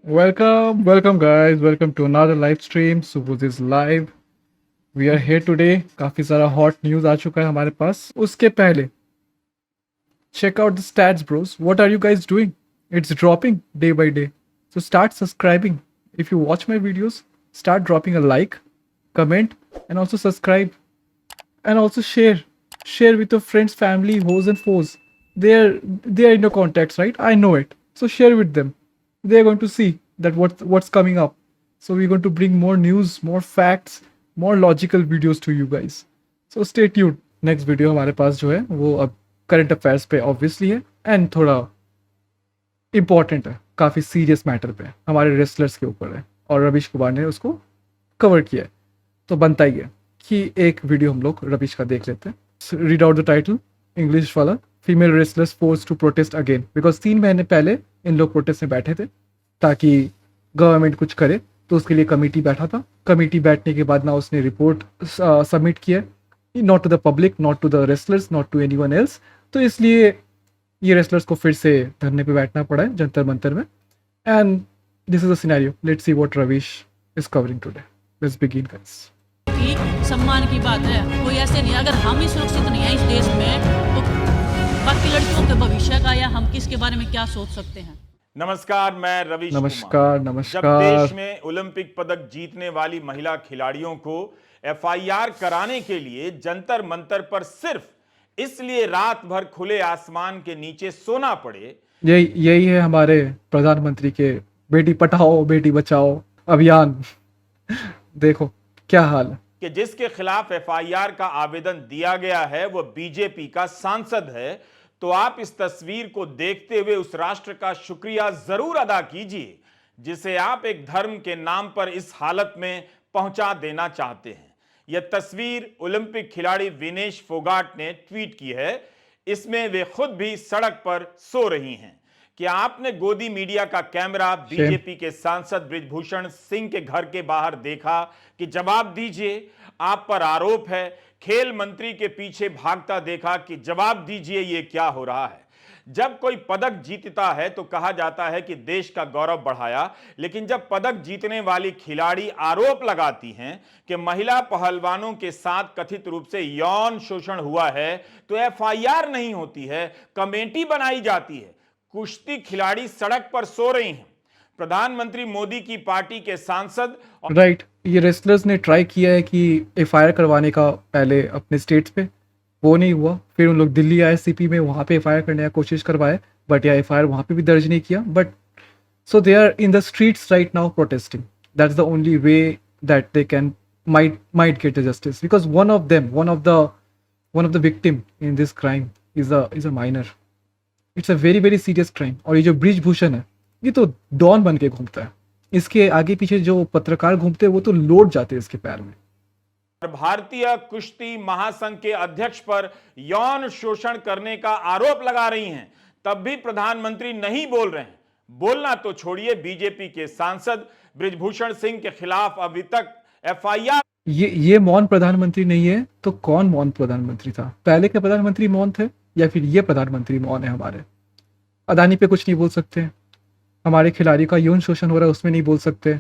Welcome guys. Welcome to another live stream. Subodh is live. We are here today. काफी सारा hot news आ चुका है हमारे पास. उसके पहले check out the stats, bros. What are you guys doing? It's dropping day by day. So start subscribing. If you watch my videos, start dropping a like, comment, and also subscribe, and also share. Share with your friends, family, hoes and foes. They are in your contacts, right? I know it. So share with them. They are going to see that what's coming up. So we're going to bring more news, more facts, more logical videos to you guys. So stay tuned. Next video हमारे पास जो है वो अब current affairs पे obviously है and थोड़ा important है, काफ़ी सीरियस मैटर पे है, हमारे रेसलर्स के ऊपर है और रवीश कुमार ने उसको कवर किया है, तो बनता ही है कि एक वीडियो हम लोग रवीश का देख लेते हैं. Read out the title, English वाला. Female wrestlers force to protest again, because 3 महीने पहले इन लोग प्रोटेस्ट में बैठे थे ताकि गवर्नमेंट कुछ करे, तो उसके लिए कमेटी बैठा था. कमेटी बैठने के बाद ना उसने रिपोर्ट सबमिट किया, not to the public, not to the wrestlers, not to anyone else. तो इसलिए ये रेसलर्स को फिर से धरने पे बैठना पड़ा है जंतर मंतर में. And this is a scenario. Let's see what Ravish is covering today. Let's begin guys. की सम्मान की बात है, कोई ऐसे नहीं. अगर हम ही सुरक्षित नहीं है इस देश में, तो बाकी लड़कियों के भविष्य का या हम किसके बारे में क्या सोच सकते हैं. नमस्कार, मैं रवीश नमस्कार. कुमार. नमस्कार. जब देश में ओलंपिक पदक जीतने वाली महिला खिलाड़ियों को एफआईआर कराने के लिए जंतर मंतर पर सिर्फ इसलिए रात भर खुले आसमान के नीचे सोना पड़े, यही है हमारे प्रधानमंत्री के बेटी पढ़ाओ बेटी बचाओ अभियान. देखो क्या हाल है कि जिसके खिलाफ एफआईआर का आवेदन दिया गया है वो बीजेपी का सांसद है, तो आप इस तस्वीर को देखते हुए उस राष्ट्र का शुक्रिया जरूर अदा कीजिए जिसे आप एक धर्म के नाम पर इस हालत में पहुंचा देना चाहते हैं. यह तस्वीर ओलंपिक खिलाड़ी विनेश फोगाट ने ट्वीट की है. इसमें वे खुद भी सड़क पर सो रही हैं. क्या आपने गोदी मीडिया का कैमरा बीजेपी के सांसद बृजभूषण सिंह के घर के बाहर देखा कि जवाब दीजिए, आप पर आरोप है. खेल मंत्री के पीछे भागता देखा कि जवाब दीजिए ये क्या हो रहा है. जब कोई पदक जीतता है तो कहा जाता है कि देश का गौरव बढ़ाया, लेकिन जब पदक जीतने वाली खिलाड़ी आरोप लगाती हैं कि महिला पहलवानों के साथ कथित रूप से यौन शोषण हुआ है, तो एफआईआर नहीं होती है, कमेटी बनाई जाती है. कुश्ती खिलाड़ी सड़क पर सो रही हैं. प्रधानमंत्री मोदी की पार्टी के सांसद राइट. ये रेसलर्स ने ट्राई किया है कि एफआईआर करवाने का पहले अपने स्टेट्स पे, वो नहीं हुआ. फिर उन लोग दिल्ली आए सीपी में, वहाँ पे एफआईआर करने का कोशिश करवाए, बट या एफआईआर वहाँ पे भी दर्ज नहीं किया. But so they are in the streets right now protesting. That's the only way that they can might get the justice, because one of the victim in this crime is a minor. It's a very very serious crime. और ये जो ब्रिजभूषण है ये तो don बन के घूमता है. इसके आगे पीछे जो पत्रकार घूमते हैं वो तो लौट जाते हैं इसके पैर में. भारतीय कुश्ती महासंघ के अध्यक्ष पर यौन शोषण करने का आरोप लगा रही हैं, तब भी प्रधानमंत्री नहीं बोल रहे हैं. बोलना तो छोड़िए, बीजेपी के सांसद बृजभूषण सिंह के खिलाफ अभी तक एफआईआर. ये मौन प्रधानमंत्री नहीं है तो कौन मौन प्रधानमंत्री था? पहले के प्रधानमंत्री मौन थे या फिर ये प्रधानमंत्री मौन है? हमारे अदानी पे कुछ नहीं बोल सकते, हमारे खिलाड़ी का यौन शोषण हो रहा है उसमें नहीं बोल सकते,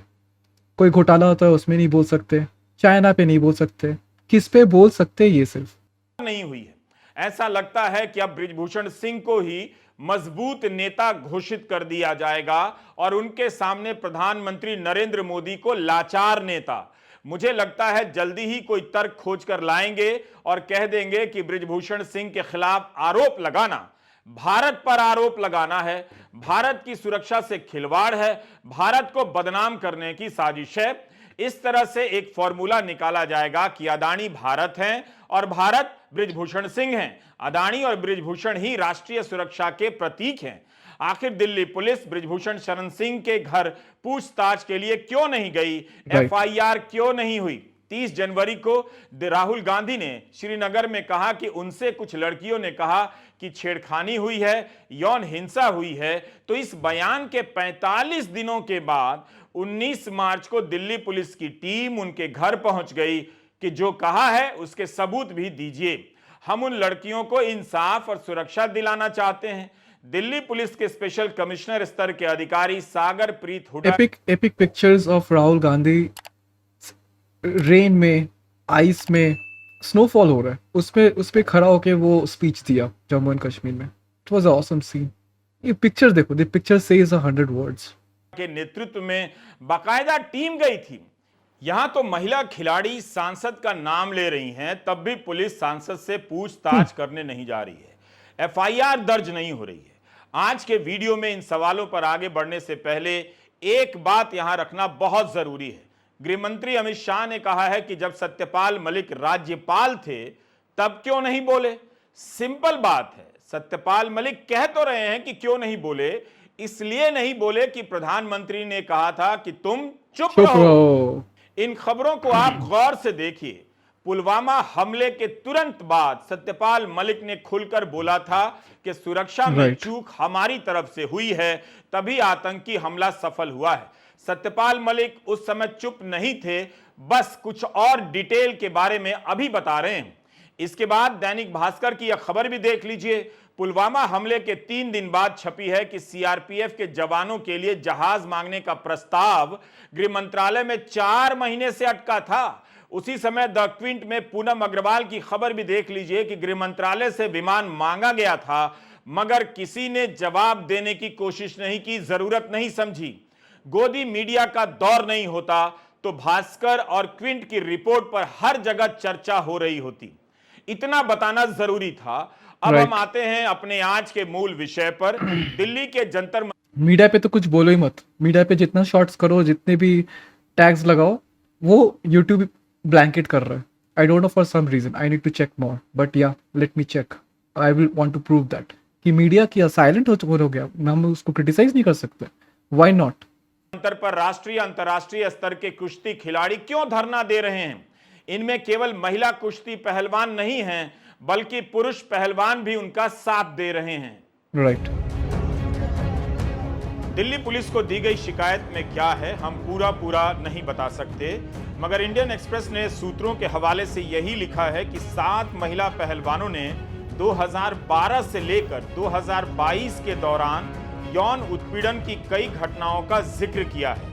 कोई घोटाला होता है उसमें नहीं बोल सकते, चाइना पे नहीं बोल सकते, किस पे बोल सकते? ये सिर्फ नहीं हुई है. ऐसा लगता है कि अब बृजभूषण सिंह को ही मजबूत नेता घोषित कर दिया जाएगा और उनके सामने प्रधानमंत्री नरेंद्र मोदी को लाचार नेता. मुझे लगता है जल्दी ही कोई तर्क खोज कर लाएंगे और कह देंगे कि बृजभूषण सिंह के खिलाफ आरोप लगाना भारत पर आरोप लगाना है, भारत की सुरक्षा से खिलवाड़ है, भारत को बदनाम करने की साजिश है. इस तरह से एक फॉर्मूला निकाला जाएगा कि अदानी भारत हैं और भारत बृजभूषण सिंह हैं. अदानी और बृजभूषण ही राष्ट्रीय सुरक्षा के प्रतीक हैं. आखिर दिल्ली पुलिस बृजभूषण शरण सिंह के घर पूछताछ के लिए क्यों नहीं गई? एफआईआर क्यों नहीं हुई? 30 जनवरी को राहुल गांधी ने श्रीनगर में कहा कि उनसे कुछ लड़कियों ने कहा कि छेड़खानी हुई है, यौन हिंसा हुई है. तो इस बयान के 45 दिनों के बाद 19 मार्च को दिल्ली पुलिस की टीम उनके घर पहुंच गई कि जो कहा है उसके सबूत भी दीजिए. हम उन लड़कियों को इंसाफ और सुरक्षा दिलाना चाहते हैं दिल्ली पुलिस के स्पेशल कमिश्नर स्तर के अधिकारी Sagar Preet Hooda epic pictures of Rahul Gandhi rain में, आइस में, स्नोफॉल हो रहा है, उस पे खड़ा होके वो स्पीच दिया जम्मू एंड कश्मीर में. It was awesome scene. ये पिक्चर देखो, द पिक्चर सेज 100 वर्ड्स. के नेतृत्व में बाकायदा टीम गई थी. यहां तो महिला खिलाड़ी सांसद का नाम ले रही हैं, तब भी पुलिस सांसद से पूछताछ करने नहीं जा रही है. एफआईआर दर्ज नहीं हो रही है. आज के वीडियो में इन सवालों पर आगे बढ़ने से पहले एक बात यहां रखना बहुत जरूरी है. गृह मंत्री अमित शाह ने कहा है कि जब सत्यपाल मलिक राज्यपाल थे तब क्यों नहीं बोले. सिंपल बात है, सत्यपाल मलिक कह तो रहे हैं कि क्यों नहीं बोले. इसलिए नहीं बोले कि प्रधानमंत्री ने कहा था कि तुम चुप रहो. इन खबरों को आप गौर से देखिए. पुलवामा हमले के तुरंत बाद सत्यपाल मलिक ने खुलकर बोला था कि सुरक्षा में चूक हमारी तरफ से हुई है, तभी आतंकी हमला सफल हुआ है. सत्यपाल मलिक उस समय चुप नहीं थे, बस कुछ और डिटेल के बारे में अभी बता रहे हैं. इसके बाद दैनिक भास्कर की यह खबर भी देख लीजिए. पुलवामा हमले के 3 दिन बाद छपी है कि सीआरपीएफ के जवानों के लिए जहाज मांगने का प्रस्ताव गृह मंत्रालय में 4 महीने से अटका था. उसी समय द क्विंट में पूनम अग्रवाल की खबर भी देख लीजिए कि गृह मंत्रालय से विमान मांगा गया था, मगर किसी ने जवाब देने की कोशिश नहीं की, जरूरत नहीं समझी. गोदी मीडिया का दौर नहीं होता तो भास्कर और क्विंट की रिपोर्ट पर हर जगह चर्चा हो रही होती. इतना बताना जरूरी था. अब हम आते हैं अपने आज के मूल विषय पर. दिल्ली के जंतर मीडिया पे तो कुछ बोलो ही मत. मीडिया पे जितना शॉर्ट्स करो, जितने भी टैग्स लगाओ, वो यूट्यूब ब्लैंकेट कर रहा है. I don't know for some reason. I need to check more, but yeah let me check. I will want to prove that कि मीडिया क्या साइलेंट हो गया. हम उसको क्रिटिसाइज नहीं कर सकते. Why not. अंतर पर राष्ट्रीय अंतर्राष्ट्रीय स्तर के कुश्ती खिलाड़ी क्यों धरना दे रहे हैं? इनमें केवल महिला कुश्ती पहलवान नहीं हैं, बल्कि पुरुष पहलवान भी उनका साथ दे रहे हैं. राइट. दिल्ली पुलिस को दी गई शिकायत में क्या है हम पूरा नहीं बता सकते, मगर इंडियन एक्सप्रेस ने सूत्रों के हवाले से यही लिखा है कि 7 महिला पहलवानों ने 2012 से लेकर 2022 के दौरान यौन उत्पीड़न की कई घटनाओं का जिक्र किया है.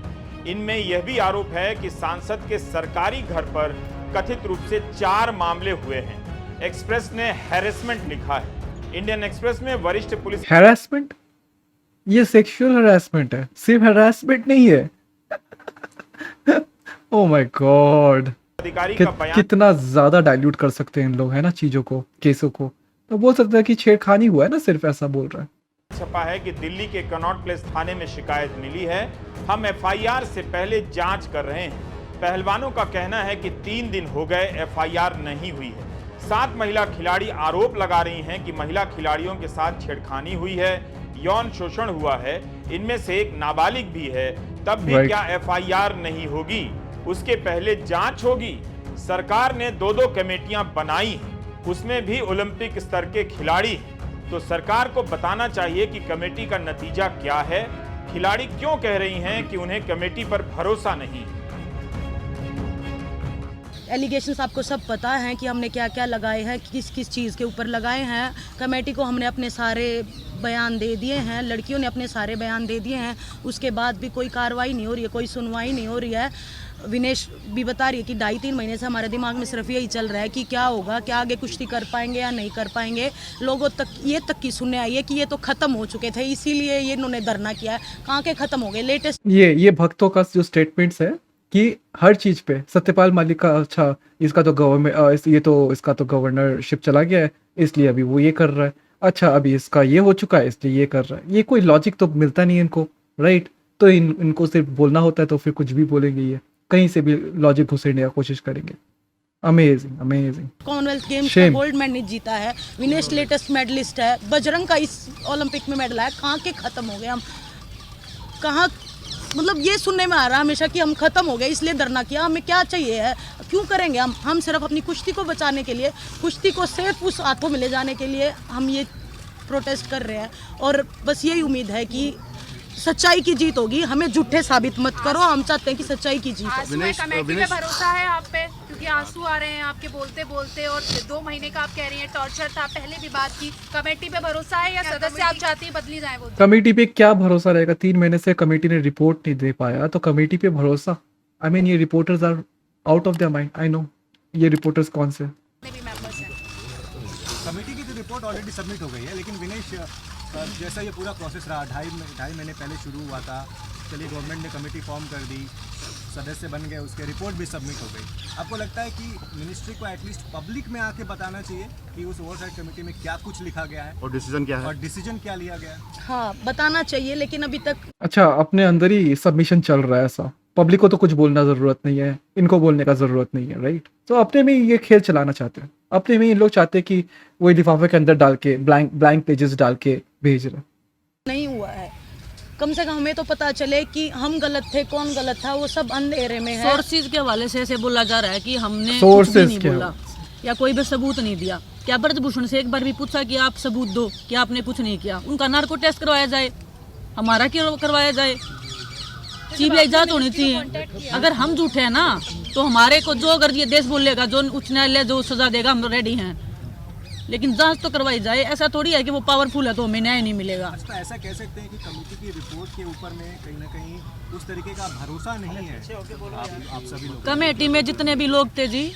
इनमें यह भी आरोप है कि सांसद के सरकारी घर पर कथित रूप से 4 मामले हुए हैं. एक्सप्रेस ने हैरेसमेंट लिखा है. इंडियन एक्सप्रेस में वरिष्ठ पुलिस हैरेसमेंट, ये सेक्सुअल हैरेसमेंट है, सिर्फ हैरेसमेंट नहीं है. Oh my God. अधिकारी का बयान कितना ज्यादा डाइल्यूट कर सकते हैं इन लोग, है ना, चीजों को, केसों को. तो बोल सकता है कि छेड़खानी हुआ है ना, सिर्फ ऐसा बोल रहा है. छपा है कि दिल्ली के कनॉट प्लेस थाने में शिकायत मिली है. हम एफआईआर से पहले जांच कर रहे हैं. पहलवानों का कहना है कि 3 दिन हो गए एफआईआर नहीं हुई है. 7 महिला खिलाड़ी आरोप लगा रही हैं कि महिला खिलाड़ियों के साथ छेड़खानी हुई है, यौन शोषण हुआ है. इनमें से एक नाबालिग भी है. तब भी क्या एफआईआर नहीं होगी? उसके पहले जांच होगी. सरकार ने 2-2 कमेटियां बनाई हैं, उसमें भी ओलंपिक स्तर के खिलाड़ी हैं. तो सरकार को बताना चाहिए कि कमेटी का नतीजा क्या है. खिलाड़ी क्यों कह रही हैं कि उन्हें कमेटी पर भरोसा नहीं? एलिगेशंस आपको सब पता है कि हमने क्या क्या लगाए हैं, किस किस चीज़ के ऊपर लगाए हैं. कमेटी को हमने अपने सारे बयान दे दिए हैं, लड़कियों ने अपने सारे बयान दे दिए हैं. उसके बाद भी कोई कार्रवाई नहीं हो रही है, कोई सुनवाई नहीं हो रही है. विनेश भी बता रही है कि 2.5-3 महीने से हमारे दिमाग में सिर्फ यही चल रहा है कि क्या होगा, क्या आगे कुश्ती कर पाएंगे या नहीं कर पाएंगे. लोगों तक ये तक की सुनने आई है कि ये तो ख़त्म हो चुके थे, इसीलिए ये इन्होंने धरना किया है. कहाँ के ख़त्म हो गए? लेटेस्ट ये भक्तों का जो स्टेटमेंट्स है कि हर चीज पे सत्यपाल मलिक का, अच्छा इसका तो गवर्नमेंट, ये तो इसका तो गवर्नरशिप चला गया है, इसलिए अभी वो ये कर रहा है. अच्छा अभी इसका ये हो चुका है, इसलिए ये कर रहा है. ये कोई लॉजिक तो मिलता नहीं है इनको, राइट. तो इनको सिर्फ बोलना होता है तो फिर कुछ भी बोलेंगे. ये कहीं से भी लॉजिक घुसेड़ने की कोशिश करेंगे. Amazing amazing. कॉमनवेल्थ गेम्स का गोल्ड मेडल जीता है. विनेश लेटेस्ट मेडलिस्ट है. बजरंग का इस ओलंपिक में मेडल है. कहाँ के ख़त्म हो गए हम? कहाँ, मतलब ये सुनने में आ रहा है हमेशा कि हम ख़त्म हो गए इसलिए धरना किया. हमें क्या चाहिए है, क्यों करेंगे हम सिर्फ अपनी कुश्ती को बचाने के लिए, कुश्ती को सेफ उस हाथों में ले जाने के लिए हम ये प्रोटेस्ट कर रहे हैं. और बस यही उम्मीद है कि सच्चाई की जीत होगी. हमें झूठे साबित मत करो. हम चाहते हैं कि सच्चाई की जीत हो. कमेटी पे भरोसा है आप पे, क्योंकि के आंसू आ रहे हैं आपके बोलते बोलते, और 2 महीने का आप कह रही हैं टॉर्चर था। पहले भी बात की, कमेटी पे भरोसा है या सदस्य आप चाहती हैं बदली जाए? वो कमेटी पे क्या भरोसा रहेगा? 3 महीने से कमेटी ने रिपोर्ट नहीं दे पाया तो कमेटी पे भरोसा? आई मीन ये reporters are out of their mind. I know ये रिपोर्टर्स कौन से भी मेंबर्स हैं। कमेटी की तो रिपोर्ट ऑलरेडी सबमिट हो गई है, लेकिन विनेश जैसा ये पूरा प्रोसेस रहा, ढाई महीने पहले शुरू हुआ था, चलिए गवर्नमेंट ने कमेटी फॉर्म कर दी, सदस्य बन गए, उसके रिपोर्ट भी सबमिट हो गई। आपको लगता है कि मिनिस्ट्री को एटलीस्ट पब्लिक में आके बताना चाहिए कि उस ओवरसाइट कमेटी में क्या कुछ लिखा गया है और डिसीजन क्या है? और डिसीजन क्या लिया गया है? हाँ, बताना चाहिए, लेकिन अभी तक अच्छा अपने अंदर ही सबमिशन चल रहा है ऐसा। पब्लिक को तो कुछ बोलना जरूरत नहीं है, इनको बोलने का जरूरत नहीं है, राइट? तो अपने में ही ये खेल चलाना चाहते हैं, अपने में ही लोग चाहते हैं कि वही लिफाफे के अंदर डाल के ब्लैंक पेजेस डाल के भेज रहे। नहीं हुआ है। कम से कम हमें तो पता चले कि हम गलत थे, कौन गलत था, वो सब अंधेरे में है। सोर्सेज के हवाले से ऐसे बोला जा रहा है कि हमने कुछ भी Sources नहीं क्या? बोला या कोई भी सबूत नहीं दिया। क्या ब्रजभूषण से एक बार भी पूछा कि आप सबूत दो कि आपने कुछ नहीं किया? उनका नार्को टेस्ट करवाया जाए, हमारा क्यों करवाया जाए? सीबीआई जांच होनी चाहिए। अगर हम झूठे हैं ना तो हमारे को जो अगर ये देश बोलेगा, जो उच्च न्यायालय जो सजा देगा, हम रेडी हैं, लेकिन जांच तो करवाई जाए। ऐसा थोड़ी है कि वो पावरफुल है तो हमें न्याय नहीं मिलेगा। तो ऐसा कह सकते हैं कि कमेटी की रिपोर्ट के ऊपर में कहीं ना कहीं उस तरीके का भरोसा नहीं है आप सभी लोग? कमेटी में जितने भी लोग थे जी,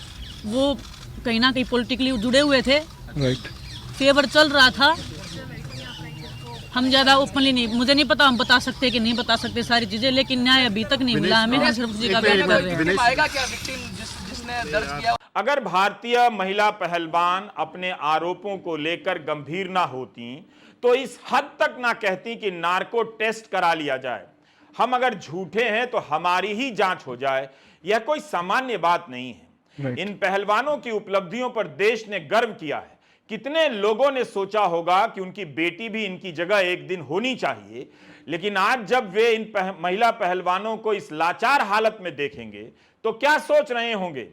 वो कहीं ना कहीं पॉलिटिकली जुड़े हुए थे, राइट। फेवर चल रहा था। हम ज़्यादा ओपनली नहीं, मुझे नहीं पता हम बता सकते कि नहीं बता सकते सारी चीज़ें, लेकिन न्याय अभी तक नहीं मिला हमें। हम सिर्फ उसी का वेट कर रहे हैं। अगर भारतीय महिला पहलवान अपने आरोपों को लेकर गंभीर ना होती तो इस हद तक ना कहती कि नार्को टेस्ट करा लिया जाए, हम अगर झूठे हैं तो हमारी ही जांच हो जाए। यह कोई सामान्य बात नहीं है। Right. इन पहलवानों की उपलब्धियों पर देश ने गर्व किया है। कितने लोगों ने सोचा होगा कि उनकी बेटी भी इनकी जगह एक दिन होनी चाहिए, लेकिन आज जब वे इन महिला पहलवानों को इस लाचार हालत में देखेंगे तो क्या सोच रहे होंगे?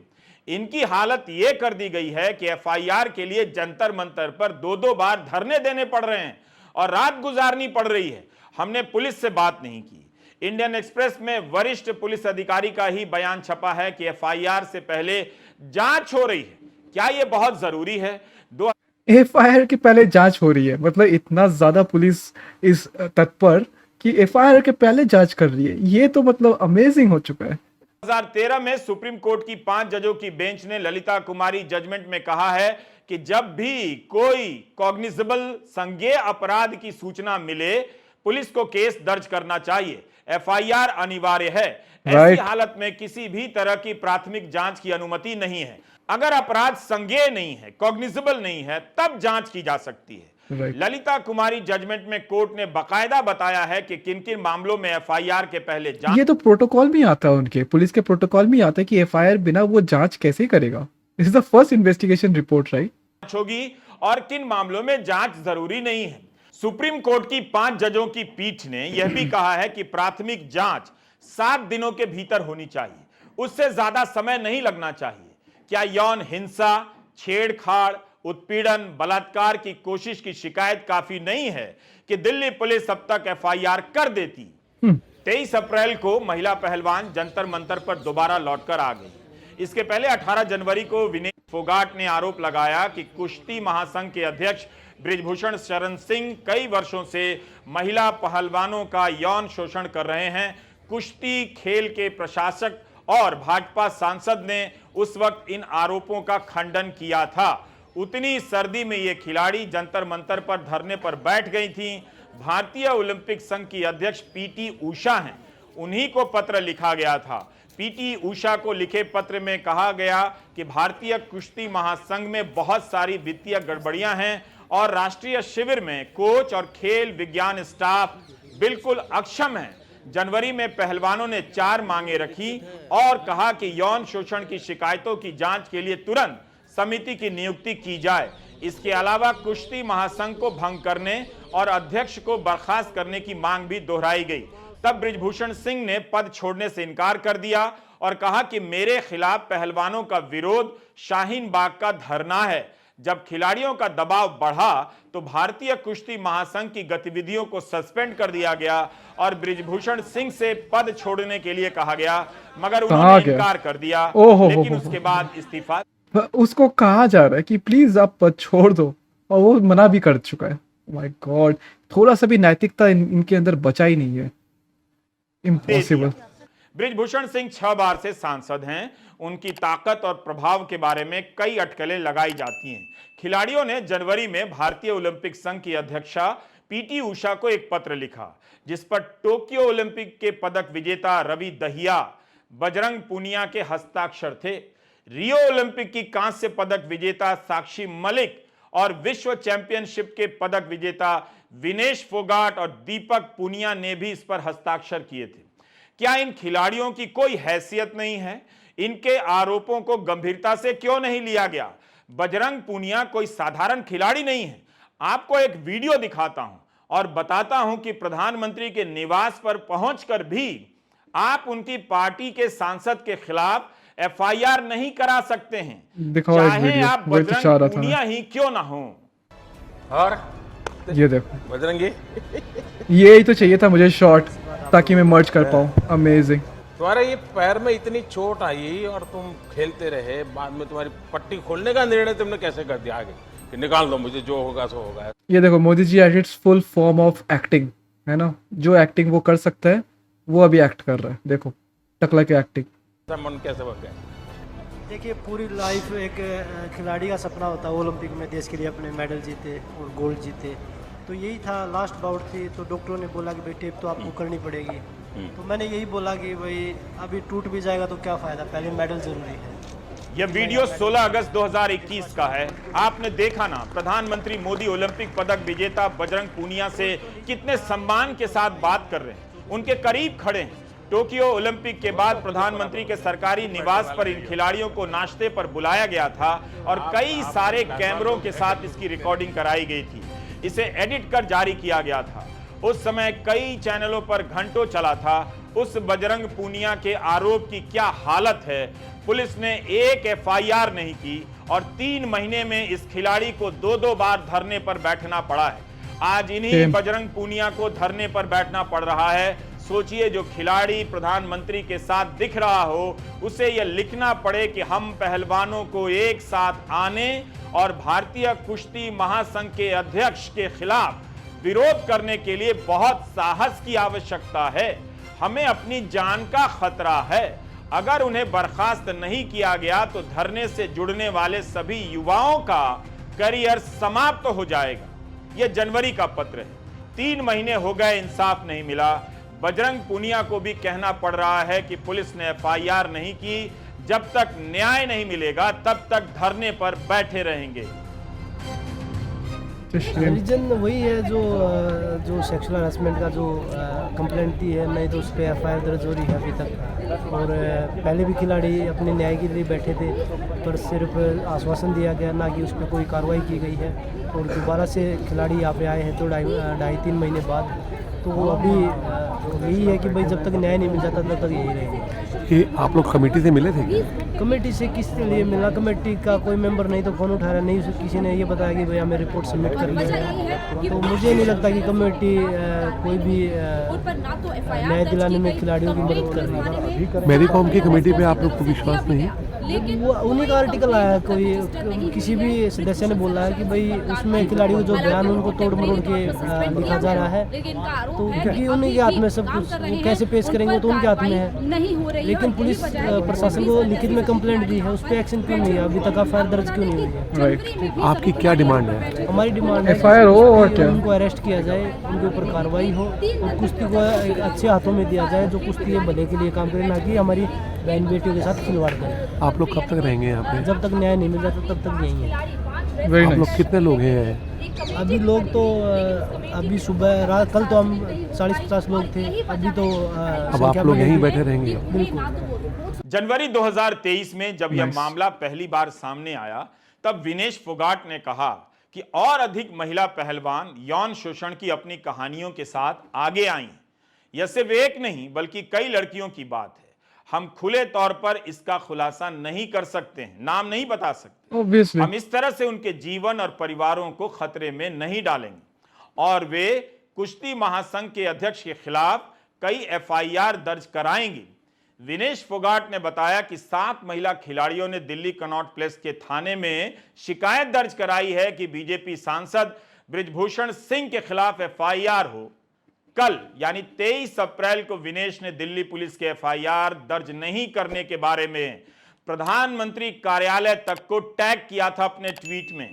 इनकी हालत यह कर दी गई है कि एफआईआर के लिए जंतर मंतर पर 2-2 बार धरने देने पड़ रहे हैं और रात गुजारनी पड़ रही है। हमने पुलिस से बात नहीं की। इंडियन एक्सप्रेस में वरिष्ठ पुलिस अधिकारी का ही बयान छपा है कि एफआईआर से पहले जांच हो रही है। क्या यह बहुत जरूरी है? एफआईआर के पहले जांच हो रही है, मतलब इतना ज्यादा पुलिस इस तत्पर कि एफआईआर के पहले जांच कर रही है। ये तो मतलब अमेजिंग हो चुका है। 2013 में सुप्रीम कोर्ट की 5 जजों की बेंच ने ललिता कुमारी जजमेंट में कहा है कि जब भी कोई कॉग्निजेबल संज्ञेय अपराध की सूचना मिले, पुलिस को केस दर्ज करना चाहिए। एफआईआर अनिवार्य है। ऐसी हालत में किसी भी तरह की प्राथमिक जांच की अनुमति नहीं है। अगर अपराध संज्ञेय नहीं है, कॉग्निजेबल नहीं है, तब जांच की जा सकती है। ललिता कुमारी जजमेंट में कोर्ट ने बाकायदा बताया है कि किन किन मामलों में एफआईआर के पहले जांच। ये तो प्रोटोकॉल में आता है, उनके पुलिस के प्रोटोकॉल में आता है कि एफआईआर बिना वो जांच कैसे करेगा। This is the first investigation report, right? होगी और किन मामलों में जांच जरूरी नहीं है। सुप्रीम कोर्ट की 5 जजों की पीठ ने यह भी कहा है कि प्राथमिक जांच 7 दिनों के भीतर होनी चाहिए, उससे ज्यादा समय नहीं लगना चाहिए। क्या यौन हिंसा, छेड़छाड़, उत्पीड़न, बलात्कार की कोशिश की शिकायत काफी नहीं है कि दिल्ली पुलिस अब तक एफआईआर कर देती? 23 अप्रैल को महिला पहलवान जंतर मंतर पर दोबारा लौटकर आ गई। इसके पहले 18 जनवरी को विनेश फोगाट ने आरोप लगाया कि कुश्ती महासंघ के अध्यक्ष बृजभूषण शरण सिंह कई वर्षों से महिला पहलवानों का यौन शोषण कर रहे हैं। कुश्ती खेल के प्रशासक और भाजपा सांसद ने उस वक्त इन आरोपों का खंडन किया था। उतनी सर्दी में ये खिलाड़ी जंतर मंतर पर धरने पर बैठ गई थी। भारतीय ओलंपिक संघ की अध्यक्ष पीटी उषा हैं, उन्हीं को पत्र लिखा गया था। पीटी उषा को लिखे पत्र में कहा गया कि भारतीय कुश्ती महासंघ में बहुत सारी वित्तीय गड़बड़ियां हैं और राष्ट्रीय शिविर में कोच और खेल विज्ञान स्टाफ बिल्कुल अक्षम है। जनवरी में पहलवानों ने 4 मांगे रखी और कहा कि यौन शोषण की शिकायतों की जांच के लिए तुरंत समिति की नियुक्ति की जाए। इसके अलावा कुश्ती महासंघ को भंग करने और अध्यक्ष को बर्खास्त करने की मांग भी दोहराई गई। तब बृजभूषण सिंह ने पद छोड़ने से इनकार कर दिया और कहा कि मेरे खिलाफ पहलवानों का विरोध शाहीन बाग का धरना है। जब खिलाड़ियों का दबाव बढ़ा तो भारतीय कुश्ती महासंघ की गतिविधियों को सस्पेंड कर दिया गया और बृजभूषण सिंह से पद छोड़ने के लिए कहा गया, मगर उन्होंने गया? इनकार कर दिया। ओहो लेकिन हो। उसके बाद इस्तीफा उसको कहा जा रहा है कि प्लीज आप पद छोड़ दो, और वो मना भी कर चुका है। माय गॉड, थोड़ा सा भी नैतिकता इनके अंदर बचा ही नहीं है। इम्पॉसिबल। बृजभूषण सिंह 6 बार से सांसद हैं। उनकी ताकत और प्रभाव के बारे में कई अटकलें लगाई जाती हैं। खिलाड़ियों ने जनवरी में भारतीय ओलंपिक संघ की अध्यक्षा पीटी उषा को एक पत्र लिखा, जिस पर टोक्यो ओलंपिक के पदक विजेता रवि दहिया, बजरंग पूनिया के हस्ताक्षर थे। रियो ओलंपिक की कांस्य पदक विजेता साक्षी मलिक और विश्व चैंपियनशिप के पदक विजेता विनेश फोगाट और दीपक पूनिया ने भी इस पर हस्ताक्षर किए थे। क्या इन खिलाड़ियों की कोई हैसियत नहीं है? इनके आरोपों को गंभीरता से क्यों नहीं लिया गया? बजरंग पूनिया कोई साधारण खिलाड़ी नहीं है। आपको एक वीडियो दिखाता हूं और बताता हूं कि प्रधानमंत्री के निवास पर पहुंचकर भी आप उनकी पार्टी के सांसद के खिलाफ एफआईआर नहीं करा सकते हैं, दिखाओ एक चाहे वीडियो, आप वही तो चाह रहा बजरंग था पूनिया ही क्यों ना हो। और ये देखो, बजरंगी, यही तो चाहिए था मुझे शॉट, ताकि मैं मर्ज कर पाऊँ। अमेजिंग। तुम्हारे ये पैर में इतनी चोट आई और तुम खेलते रहे, बाद में तुम्हारी पट्टी खोलने का निर्णय तुमने कैसे कर दिया आगे कि निकाल दो, मुझे जो होगा सो होगा? ये देखो, Modi ji at its full form of acting, है ना। जो एक्टिंग वो कर सकता है वो अभी एक्ट कर रहा है। देखो टकला के एक्टिंग। मन कैसे बन गया? देखिए, पूरी लाइफ एक खिलाड़ी का सपना होता है ओलंपिक में देश के लिए अपने मेडल जीते और गोल्ड जीते। तो यही था, लास्ट बाउट थी, तो डॉक्टरों ने बोला कि भाई टेप तो आपको करनी पड़ेगी। तो मैंने यही बोला कि भाई अभी टूट भी जाएगा तो क्या फ़ायदा, पहले मेडल ज़रूरी है। यह वीडियो 16 अगस्त 2021 का है। आपने देखा ना, प्रधानमंत्री मोदी ओलंपिक पदक विजेता बजरंग पूनिया से कितने सम्मान के साथ बात कर रहे हैं, उनके करीब खड़े हैं। टोक्यो ओलंपिक के बाद प्रधानमंत्री के सरकारी निवास पर इन खिलाड़ियों को नाश्ते पर बुलाया गया था और कई सारे कैमरों के साथ इसकी रिकॉर्डिंग कराई गई थी। इसे एडिट कर जारी किया गया था। उस समय कई चैनलों पर घंटों चला था। उस बजरंग पूनिया के आरोप की क्या हालत है। पुलिस ने एक एफआईआर नहीं की और 3 महीने में इस खिलाड़ी को 2-2 बार धरने पर बैठना पड़ा है। आज इन्हीं बजरंग पूनिया को धरने पर बैठना पड़ रहा है। सोचिए, जो खिलाड़ी प्रधानमंत्री के साथ दिख रहा हो, उसे यह लिखना पड़े कि हम पहलवानों को एक साथ आने और भारतीय कुश्ती महासंघ के अध्यक्ष के खिलाफ विरोध करने के लिए बहुत साहस की आवश्यकता है। हमें अपनी जान का खतरा है। अगर उन्हें बर्खास्त नहीं किया गया तो धरने से जुड़ने वाले सभी युवाओं का करियर समाप्त हो जाएगा। यह जनवरी का पत्र है। 3 महीने हो गए, इंसाफ नहीं मिला। बजरंग पूनिया को भी कहना पड़ रहा है कि पुलिस ने एफआईआर नहीं की। जब तक न्याय नहीं मिलेगा तब तक धरने पर बैठे रहेंगे। रीजन वही है जो सेक्सुअल हरासमेंट का जो कंप्लेंट दी है, नहीं तो उस पर एफआईआर दर्ज हो रही है अभी तक। और पहले भी खिलाड़ी अपने न्याय के लिए बैठे थे, पर सिर्फ आश्वासन दिया गया, ना कि उस पर कोई कार्रवाई की गई है। और दोबारा से खिलाड़ी यहाँ पे आए हैं तो 2.5-3 महीने बाद। तो वो अभी यही है कि भाई जब तक न्याय नहीं मिल जाता तब तक यही रहेंगे। ये आप लोग कमेटी से मिले थे क्या? कमेटी से किस लिए मिला? कमेटी का कोई मेंबर नहीं तो फोन उठा रहा नहीं। किसी ने ये बताया कि भाई हमें रिपोर्ट सबमिट करनी है। तो मुझे नहीं लगता कि कमेटी कोई भी न्याय दिलाने में खिलाड़ियों की मदद कर रही है। मैरी कॉम की कमेटी पे आप लोग को विश्वास नहीं? वो उन्हीं का आर्टिकल आया, कोई किसी भी सदस्य ने बोला है कि भाई उसमें खिलाड़ियों जो बयान उनको तोड़ मरोड़ के लिखा जा रहा है। तो क्योंकि उन्हीं के हाथ में सब कुछ, वो कैसे पेश करेंगे तो उनके हाथ में है। लेकिन पुलिस प्रशासन को लिखित में कंप्लेंट दी है, उस पर एक्शन क्यों नहीं है? अभी तक एफआईआर दर्ज क्यों नहीं हुई है? राइट। आपकी क्या डिमांड है? हमारी डिमांड है एफआईआर हो और क्या? उनको अरेस्ट किया जाए, उनके ऊपर कार्रवाई हो और कुश्ती को एक अच्छे हाथों में दिया जाए, जो कुश्ती के भले के लिए काम करे, ना कि हमारी बहन बेटियों के साथ खिलवाड़ करे। आप लोग कब तक रहेंगे यहाँ पे? जब तक न्याय नहीं मिल जाता तब तक यही है। वेरी आप लोग नाइस। कितने लोग हैं? अभी लोग तो अभी सुबह रात, कल तो हम 40-50 लोग थे। अभी तो अब आप लोग यहीं बैठे रहेंगे? बिल्कुल। जनवरी 2023 में जब यह मामला पहली बार सामने आया, तब विनेश फोगाट ने कहा कि और अधिक महिला पहलवान यौन शोषण की अपनी कहानियों के साथ आगे आई। यह सिर्फ एक नहीं बल्कि कई लड़कियों की बात है। हम खुले तौर पर इसका खुलासा नहीं कर सकते हैं, नाम नहीं बता सकते। ऑब्वियसली हम इस तरह से उनके जीवन और परिवारों को खतरे में नहीं डालेंगे। और वे कुश्ती महासंघ के अध्यक्ष के खिलाफ कई एफआईआर दर्ज कराएंगे। विनेश फोगाट ने बताया कि 7 महिला खिलाड़ियों ने दिल्ली कनॉट प्लेस के थाने में शिकायत दर्ज कराई है कि बीजेपी सांसद बृजभूषण सिंह के खिलाफ एफआईआर हो। कल यानी 23 अप्रैल को विनेश ने दिल्ली पुलिस के एफआईआर दर्ज नहीं करने के बारे में प्रधानमंत्री कार्यालय तक को टैग किया था अपने ट्वीट में।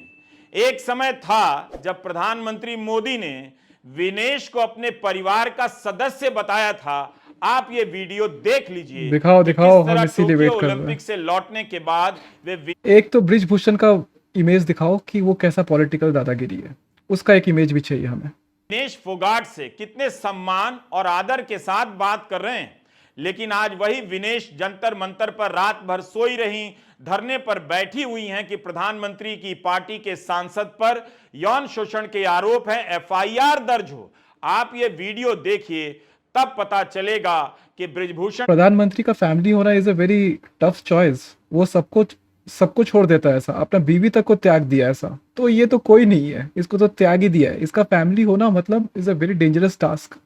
एक समय था जब प्रधानमंत्री मोदी ने विनेश को अपने परिवार का सदस्य बताया था। आप ये वीडियो देख लीजिए, दिखाओ कि दिखाओ, किस तरह हम इसीलिए वेट टोक्यो कर रहे ओलंपिक हैं। से लौटने के बाद वे एक तो बृजभूषण का इमेज दिखाओ कि वो कैसा पॉलिटिकल दादागिरी है, उसका एक इमेज भी चाहिए हमें। विनेश फोगाट से कितने सम्मान और आदर के साथ बात कर रहे हैं, लेकिन आज वही विनेश जंतर मंतर पर रात भर सोई रही, धरने पर बैठी हुई हैं कि प्रधानमंत्री की पार्टी के सांसद पर यौन शोषण के आरोप हैं, एफआईआर दर्ज हो। आप ये वीडियो देखिए, तब पता चलेगा कि बृजभूषण प्रधानमंत्री का फैमिली होना is a very tough choice. वो सबको छोड़ देता है ऐसा, अपना बीवी तक को त्याग दिया ऐसा, तो ये तो कोई नहीं है, इसको तो त्याग ही दिया है। इसका फैमिली होना मतलब is a very dangerous task.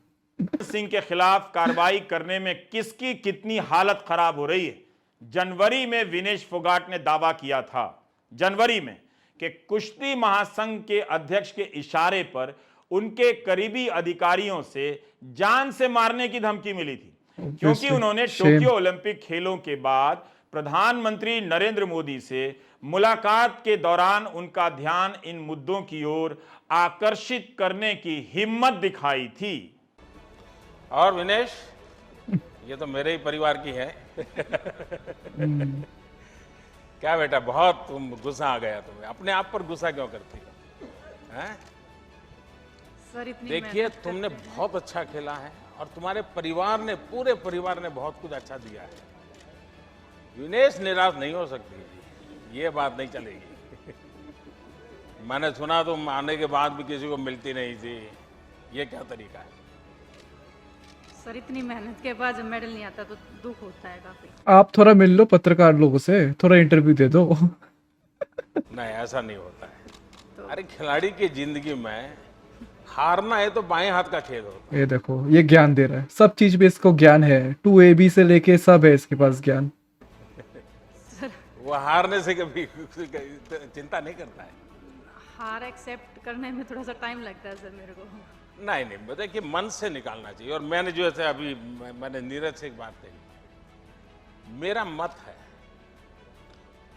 Singh के खिलाफ कार्रवाई करने में किसकी कितनी हालत खराब हो रही है। जनवरी में विनेश फोगाट ने दावा किया था, जनवरी में, कि कुश्ती महासंघ के अध्यक्ष के इशारे पर उनके करीबी अधिकारियों से जान से मारने की धमकी मिली थी, क्योंकि उन्होंने टोक्यो ओलंपिक खेलों के बाद प्रधानमंत्री नरेंद्र मोदी से मुलाकात के दौरान उनका ध्यान इन मुद्दों की ओर आकर्षित करने की हिम्मत दिखाई थी। और विनेश, ये तो मेरे ही परिवार की है। क्या बेटा, बहुत तुम गुस्सा आ गया तुम्हें, अपने आप पर गुस्सा क्यों करती हो? हैं? सर इतनी देखिए, मेहनत तुमने बहुत अच्छा खेला है और तुम्हारे परिवार ने, पूरे परिवार ने बहुत कुछ अच्छा दिया है। विनेश निराश नहीं हो सकती, ये बात नहीं चलेगी। मैंने सुना तुम आने के बाद भी किसी को मिलती नहीं थी, ये क्या तरीका है? सर इतनी मेहनत के बाद जब मेडल नहीं आता तो दुख होता है काफी। आप थोड़ा मिल लो पत्रकार लोगों से, थोड़ा इंटरव्यू दे दो। नहीं, ऐसा नहीं होता है। अरे खिलाड़ी की जिंदगी में हारना है तो बाएं हाथ का खेल होता ये देखो, ये ज्ञान दे रहा है, सब चीज में इसको ज्ञान है, 2AB से लेके सब है इसके पास ज्ञान। है। वो हारने से कभी चिंता नहीं करता है। हार एक्सेप्ट करने में थोड़ा सा टाइम लगता है सर मेरे को। नहीं, देखिए, मन से निकालना चाहिए। और मैंने जो ऐसे अभी मैंने नीरज से एक बात कही, मेरा मत है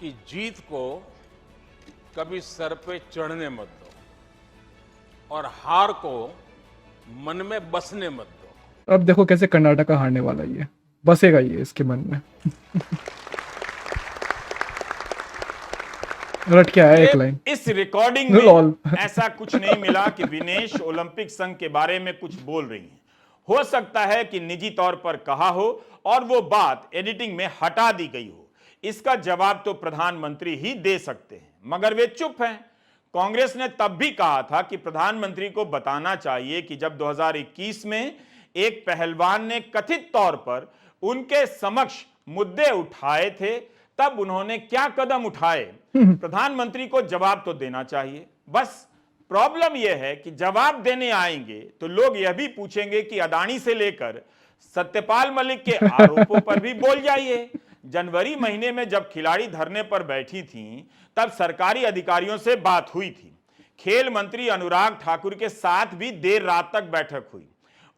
कि जीत को कभी सर पे चढ़ने मत दो और हार को मन में बसने मत दो। अब देखो कैसे कर्नाटका हारने वाला ये, बसेगा ये इसके मन में। रट के आया एक लाइन। इस रिकॉर्डिंग लॉल। में ऐसा कुछ नहीं मिला कि विनेश ओलंपिक संघ के बारे में कुछ बोल रही हैं। हो सकता है कि निजी तौर पर कहा हो और वो बात एडिटिंग में हटा दी गई हो। इसका जवाब तो प्रधानमंत्री ही दे सकते हैं, मगर वे चुप हैं। कांग्रेस ने तब भी कहा था कि प्रधानमंत्री को बताना चाहिए कि जब 2021 में एक पहलवान ने कथित तौर पर उनके समक्ष मुद्दे उठाए थे, तब उन्होंने क्या कदम उठाए। प्रधानमंत्री को जवाब तो देना चाहिए। बस प्रॉब्लम यह है कि जवाब देने आएंगे तो लोग यह भी पूछेंगे कि अदानी से लेकर सत्यपाल मलिक के आरोपों पर भी बोल जाइए। जनवरी महीने में जब खिलाड़ी धरने पर बैठी थीं, तब सरकारी अधिकारियों से बात हुई थी। खेल मंत्री अनुराग ठाकुर के साथ भी देर रात तक बैठक हुई।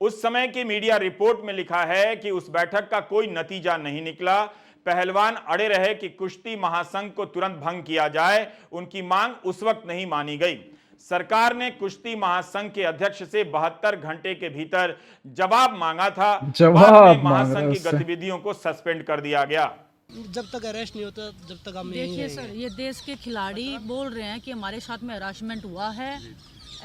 उस समय की मीडिया रिपोर्ट में लिखा है कि उस बैठक का कोई नतीजा नहीं निकला। पहलवान अड़े रहे कि कुश्ती महासंघ को तुरंत भंग किया जाए। उनकी मांग उस वक्त नहीं मानी गई। सरकार ने कुश्ती महासंघ के अध्यक्ष से 72 घंटे के भीतर जवाब मांगा था। बाद में महासंघ की गतिविधियों को सस्पेंड कर दिया गया। जब तक अरेस्ट नहीं होता, जब तक हम देखिए सर, ये देश के खिलाड़ी बोल रहे हैं कि हमारे साथ में हरासमेंट हुआ है,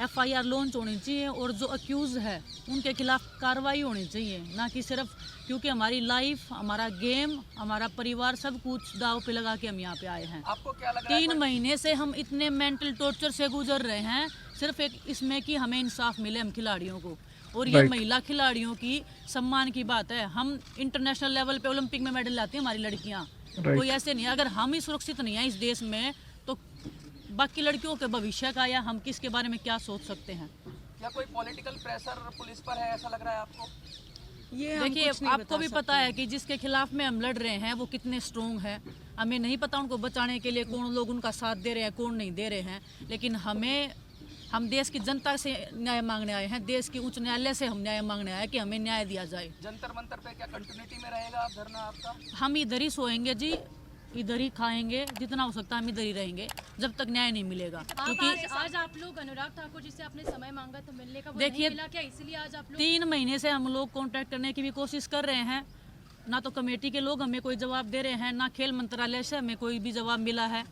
एफआईआर लॉन्च होनी चाहिए और जो अक्यूज है उनके खिलाफ कार्रवाई होनी चाहिए, ना कि सिर्फ क्योंकि हमारी लाइफ, हमारा गेम, हमारा परिवार सब कुछ दाव पे लगा के हम यहाँ पे आए हैं। आपको क्या लग रहा है? 3 महीने से हम इतने मेंटल टॉर्चर से गुजर रहे हैं, सिर्फ एक इसमें कि हमें इंसाफ मिले हम खिलाड़ियों को। और ये Right. महिला खिलाड़ियों की सम्मान की बात है। हम इंटरनेशनल लेवल पे ओलंपिक में मेडल लाती हैं हमारी लड़कियां। Right. कोई ऐसे नहीं है, अगर हम ही सुरक्षित नहीं है इस देश में तो बाकी लड़कियों के भविष्य का या हम किसके बारे में क्या सोच सकते हैं। या कोई पॉलिटिकल प्रेशर पुलिस पर है, ऐसा लग रहा है आपको? ये हम देखिए कुछ नहीं आपको बता भी सकते। पता है कि जिसके खिलाफ में हम लड़ रहे हैं वो कितने स्ट्रोंग है। हमें नहीं पता उनको बचाने के लिए कौन लोग उनका साथ दे रहे हैं कौन नहीं दे रहे हैं, लेकिन हम देश की जनता से न्याय मांगने आए हैं, देश की उच्च न्यायालय से हम न्याय मांगने आए हैं कि हमें न्याय दिया जाए। जंतर मंतर पे क्या कंटिन्यूटी में रहेगा आप धरना आपका? हम इधर ही सोएंगे जी, इधर ही खाएंगे, जितना हो सकता है हम इधर ही रहेंगे जब तक न्याय नहीं मिलेगा। क्योंकि आज आप लोग अनुराग ठाकुर जिससे आपने समय मांगा तो मिलने का वो देखिए, नहीं मिला क्या, इसलिए आज आप लोग 3 महीने से हम लोग कांटेक्ट करने की भी कोशिश कर रहे हैं, ना तो कमेटी के लोग हमें कोई जवाब दे रहे हैं, ना खेल मंत्रालय से हमें कोई भी जवाब मिला है।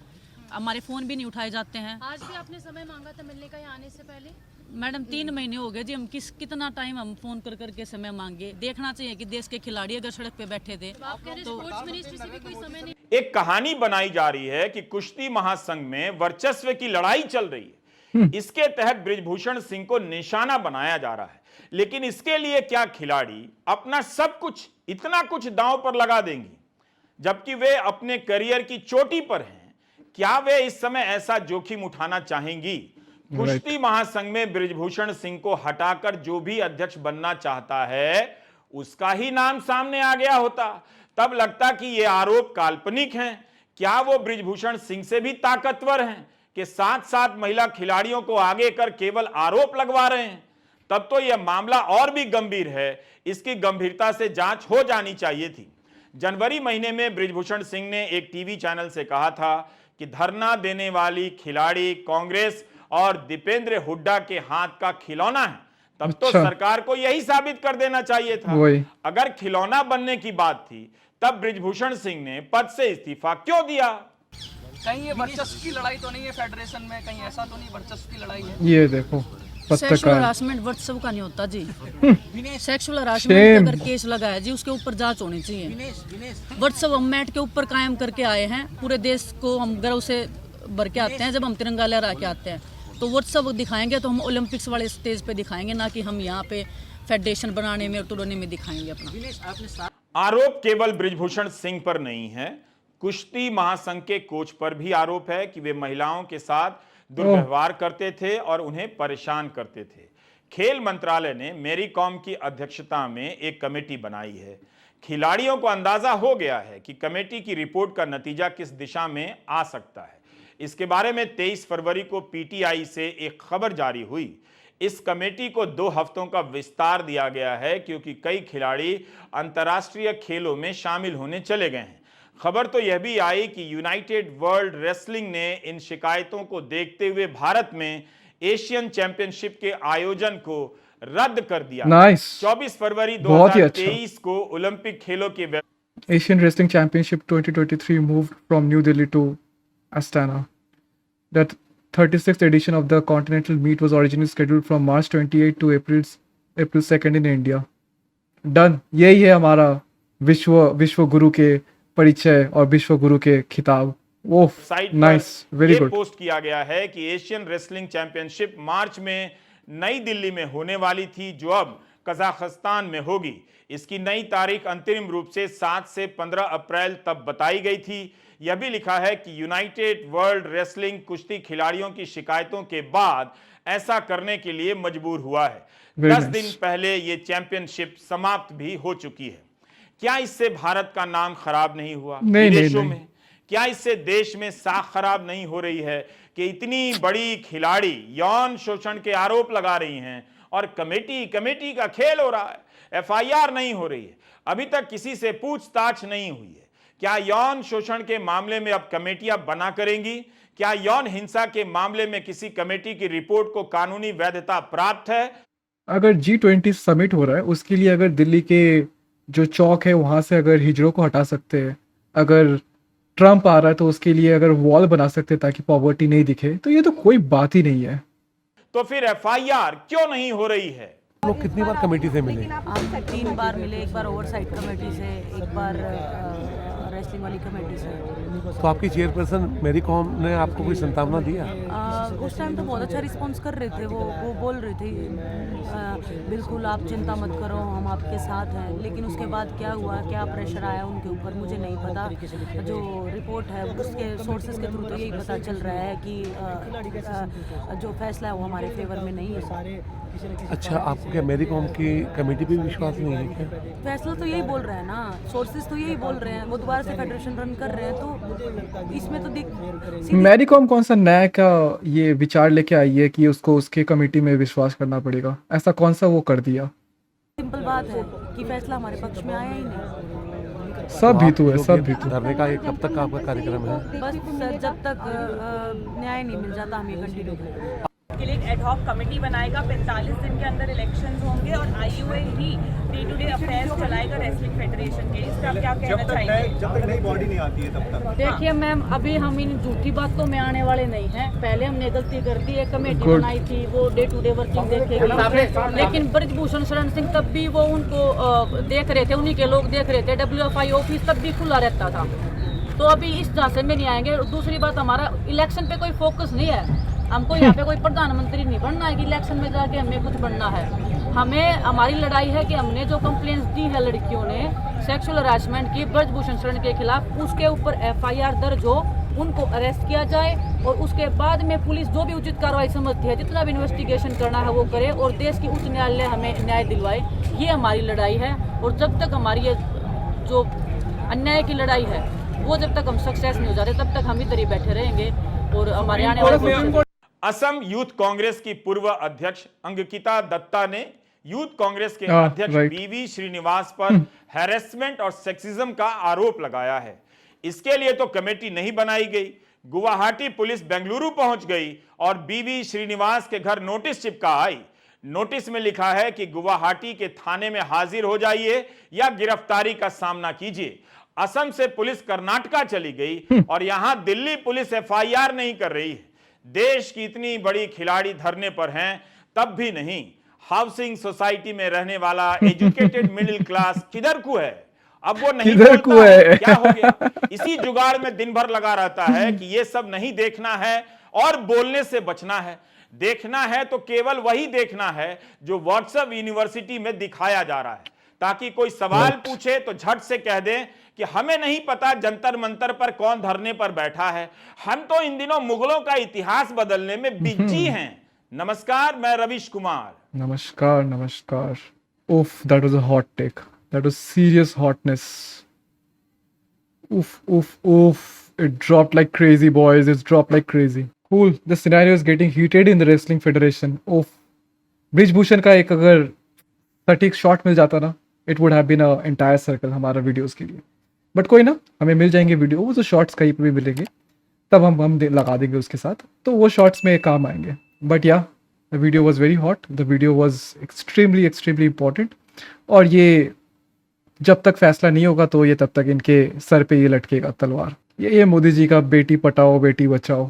हमारे फ़ोन भी नहीं उठाए जाते हैं। आज भी आपने समय मांगा था मिलने का यहाँ आने से पहले? मैडम 3 महीने हो गए जी, हम कितना टाइम हम फ़ोन कर करके समय मांगे। देखना चाहिए कि देश के खिलाड़ी अगर सड़क पे बैठे थे आप कह रहे तो स्पोर्ट्स मिनिस्ट्री से भी कोई समय नहीं? एक कहानी बनाई जा रही है कि कुश्ती महासंघ में वर्चस्व की लड़ाई चल रही है। इसके तहत बृजभूषण सिंह को निशाना बनाया जा रहा है, लेकिन इसके लिए क्या खिलाड़ी अपना सब कुछ, इतना कुछ दांव पर लगा देंगी जबकि वे अपने करियर की चोटी पर हैं? क्या वे इस समय ऐसा जोखिम उठाना चाहेंगी? कुश्ती महासंघ में बृजभूषण सिंह को हटाकर जो भी अध्यक्ष बनना चाहता है उसका ही नाम सामने आ गया होता, तब लगता कि ये आरोप काल्पनिक हैं। क्या वो बृजभूषण सिंह से भी ताकतवर हैं कि साथ साथ महिला खिलाड़ियों को आगे कर केवल आरोप लगवा रहे हैं? तब तो यह मामला और भी गंभीर है, इसकी गंभीरता से जांच हो जानी चाहिए थी। जनवरी महीने में बृजभूषण सिंह ने एक टीवी चैनल से कहा था कि धरना देने वाली खिलाड़ी कांग्रेस और दीपेंद्र हुड्डा के हाथ का खिलौना है। तब तो अच्छा। सरकार को यही साबित कर देना चाहिए था। वही। अगर खिलौना बनने की बात थी तब बृजभूषण सिंह ने पद से इस्तीफा क्यों दिया? कहीं ये वर्चस्व की लड़ाई तो नहीं है फेडरेशन में? कहीं ऐसा तो नहीं वर्चस्व की लड़ाई है? ये देखो सेक्सुअल पत्रकार। हरासमेंट वर्चस्व का नहीं होता जी। Sexual harassment Shame. अगर केस लगा है जी उसके ऊपर जांच होनी चाहिए। वर्चस्व हम मैट के ऊपर कायम करके आए हैं, पूरे देश को हम गर्व से भर के आते हैं। जब हम तिरंगा लहरा के आते हैं तो वर्चस्व दिखाएंगे तो हम ओलंपिक्स वाले स्टेज पे दिखाएंगे, ना कि हम यहाँ पे फेडरेशन बनाने में और तोड़ने में दिखाएंगे अपना। आरोप केवल बृजभूषण सिंह पर नहीं है, कुश्ती महासंघ के कोच पर भी आरोप है कि वे महिलाओं के साथ दुर्व्यवहार करते थे और उन्हें परेशान करते थे। खेल मंत्रालय ने मैरी कॉम की अध्यक्षता में एक कमेटी बनाई है। खिलाड़ियों को अंदाजा हो गया है कि कमेटी की रिपोर्ट का नतीजा किस दिशा में आ सकता है। इसके बारे में 23 फरवरी को पीटीआई से एक खबर जारी हुई। इस कमेटी को 2 हफ्तों का विस्तार दिया गया है क्योंकि कई खिलाड़ी अंतर्राष्ट्रीय खेलों में शामिल होने चले गए हैं। खबर तो यह भी आई कि यूनाइटेड वर्ल्ड रेसलिंग ने इन शिकायतों को देखते हुए भारत में एशियन चैंपियनशिप के आयोजन को रद्द कर दिया। नाइस। 24 फरवरी बहुत ही अच्छा। 2023 को ओलंपिक खेलों के Asian Wrestling Championship 2023 moved from New Delhi to Astana. The 36th edition of the continental meet was originally scheduled from March 28 to April 2nd in India. Done. यही है हमारा विश्व गुरु के परिचय और विश्व गुरु के खिताब। वो साइट नाइस, वेरी ये गुड। पोस्ट किया गया है कि एशियन रेसलिंग चैंपियनशिप मार्च में नई दिल्ली में होने वाली थी, जो अब कजाकिस्तान में होगी। इसकी नई तारीख अंतरिम रूप से 7 से 15 अप्रैल तब बताई गई थी। यह भी लिखा है कि यूनाइटेड वर्ल्ड रेसलिंग कुश्ती खिलाड़ियों की शिकायतों के बाद ऐसा करने के लिए मजबूर हुआ है। 10 दिन पहले ये चैंपियनशिप समाप्त भी हो चुकी है। क्या इससे भारत का नाम खराब नहीं हुआ विदेशों में? क्या इससे देश में साख खराब नहीं हो रही है कि इतनी बड़ी खिलाड़ी यौन शोषण के आरोप लगा रही हैं और कमेटी का खेल हो रहा है, एफआईआर नहीं हो रही है, अभी तक किसी से पूछताछ नहीं हुई है। क्या यौन शोषण के मामले में अब कमेटियां बना करेंगी? क्या यौन हिंसा के मामले में किसी कमेटी की रिपोर्ट को कानूनी वैधता प्राप्त है? अगर G20 समिट हो रहा है उसके लिए अगर दिल्ली के जो चौक है वहां से अगर हिजड़ों को हटा सकते हैं, अगर ट्रम्प आ रहा है तो उसके लिए अगर वॉल बना सकते हैं ताकि पॉवर्टी नहीं दिखे, तो ये तो कोई बात ही नहीं है। तो फिर एफआईआर क्यों नहीं हो रही है? लोग कितनी बार कमेटी से मिले? हम 3 बार मिले, एक बार ओवरसाइट कमेटी से, एक बार रेसलिंग वाली कमेटी से। तो आपकी चेयरपर्सन मेरी कॉम ने आपको कोई संतावना दिया? उस टाइम तो बहुत अच्छा रिस्पॉन्स कर रहे थे, वो बोल रहे थे बिल्कुल आप चिंता मत करो, हम आपके साथ हैं। लेकिन उसके बाद क्या हुआ, क्या प्रेशर आया उनके ऊपर मुझे नहीं पता। जो रिपोर्ट है उसके सोर्सेज के थ्रू तो यही पता चल रहा है कि जो फैसला है वो हमारे फेवर में नहीं है। अच्छा, आपको क्या मेरी कॉम की कमेटी पे विश्वास नहीं है क्या? फैसला तो यही बोल रहे हैं ना, सोर्सेज तो यही बोल रहे हैं, वो दोबारा से फेडरेशन रन कर रहे हैं, तो इसमें तो मैरी कॉम कौन सा नया का ये विचार लेके आई है कि उसको उसके कमेटी में विश्वास करना पड़ेगा? ऐसा कौन सा वो कर दिया? सिंपल बात है कि फैसला हमारे पक्ष में आया ही नहीं। सब भी तो है, सब भी तो। धरने का कब तक का आपका कार्यक्रम है? बस सर, जब तक न्याय नहीं मिल जाता हम ये कंटिन्यू करेंगे। के लिए एक एडहॉक कमेटी बनाएगा, 45 दिन के अंदर इलेक्शंस होंगे और आईयूए ही डे टू डे अफेयर्स चलाएगा रेसलिंग फेडरेशन के। इस पर आप क्या कहना चाहेंगे? जब तक नई बॉडी नहीं आती है तब तक। देखिए मैम, अभी हम इन झूठी बातों में आने वाले नहीं हैं। पहले हमने गलती कर दी, एक कमेटी बनाई थी, वो डे टू डे वर्किंग देखेगी, लेकिन ब्रजभूषण शरण सिंह तब भी वो उनको देख रहे थे, उन्हीं के लोग देख रहे थे। WFI ऑफिस तब भी खुला रहता था, तो अभी इस झांसे में नहीं आएंगे। दूसरी बात, हमारा इलेक्शन पे कोई फोकस नहीं है। हमको यहाँ पे कोई प्रधानमंत्री नहीं बनना है कि इलेक्शन में जाके हमें कुछ बनना है। हमें हमारी लड़ाई है कि हमने जो कंप्लेंट्स दी है लड़कियों ने सेक्सुअल हरासमेंट की ब्रजभूषण शरण के खिलाफ, उसके ऊपर FIR दर्ज हो, उनको अरेस्ट किया जाए और उसके बाद में पुलिस जो भी उचित कार्रवाई समझती है, जितना भी इन्वेस्टिगेशन करना है वो करे और देश की उच्च न्यायालय हमें न्याय दिलवाए। ये हमारी लड़ाई है और जब तक हमारी ये जो अन्याय की लड़ाई है वो जब तक हम सक्सेस नहीं हो जाते तब तक हम इधर ही बैठे रहेंगे। और हमारे आने वाले असम यूथ कांग्रेस की पूर्व अध्यक्ष अंकिता दत्ता ने यूथ कांग्रेस के अध्यक्ष BV श्रीनिवास पर हैरेसमेंट और सेक्सिज्म का आरोप लगाया है। इसके लिए तो कमेटी नहीं बनाई गई। गुवाहाटी पुलिस बेंगलुरु पहुंच गई और BV श्रीनिवास के घर नोटिस चिपका आई। नोटिस में लिखा है कि गुवाहाटी के थाने में हाजिर हो जाइए या गिरफ्तारी का सामना कीजिए। असम से पुलिस कर्नाटका चली गई और यहां दिल्ली पुलिस FIR नहीं कर रही है। देश की इतनी बड़ी खिलाड़ी धरने पर हैं, तब भी नहीं। हाउसिंग सोसाइटी में रहने वाला एजुकेटेड मिडिल क्लास किधर को है? अब वो नहीं बोलता है, क्या हो गया? इसी जुगाड़ में दिन भर लगा रहता है कि ये सब नहीं देखना है और बोलने से बचना है। देखना है तो केवल वही देखना है जो व्हाट्सएप यूनिवर्सिटी में दिखाया जा रहा है, ताकि कोई सवाल पूछे तो झट से कह दें कि हमें नहीं पता जंतर मंतर पर कौन धरने पर बैठा है। हम तो इन दिनों मुगलों का इतिहास बदलने में बिजी हैं। नमस्कार, मैं रविश कुमार। नमस्कार, नमस्कार। उफ, that was a hot take. That was serious hotness. उफ, उफ, उफ। It dropped like crazy, boys. It's dropped like crazy. Cool. The scenario is getting heated in the Wrestling Federation. Uff. Brijbhushan का एक अगर सटीक शॉट मिल जाता ना, it would have been a entire circle हमारा वीडियोस के लिए। बट कोई ना, हमें मिल जाएंगे वीडियो, वो जो शॉर्ट्स कहीं पे भी मिलेंगे तब हम लगा देंगे उसके साथ, तो वो शॉर्ट्स में काम आएंगे। बट या the video was very hot, the video was extremely important. और ये जब तक फैसला नहीं होगा तो ये तब तक इनके सर पे ये लटकेगा तलवार। ये मोदी जी का बेटी पटाओ बेटी बचाओ।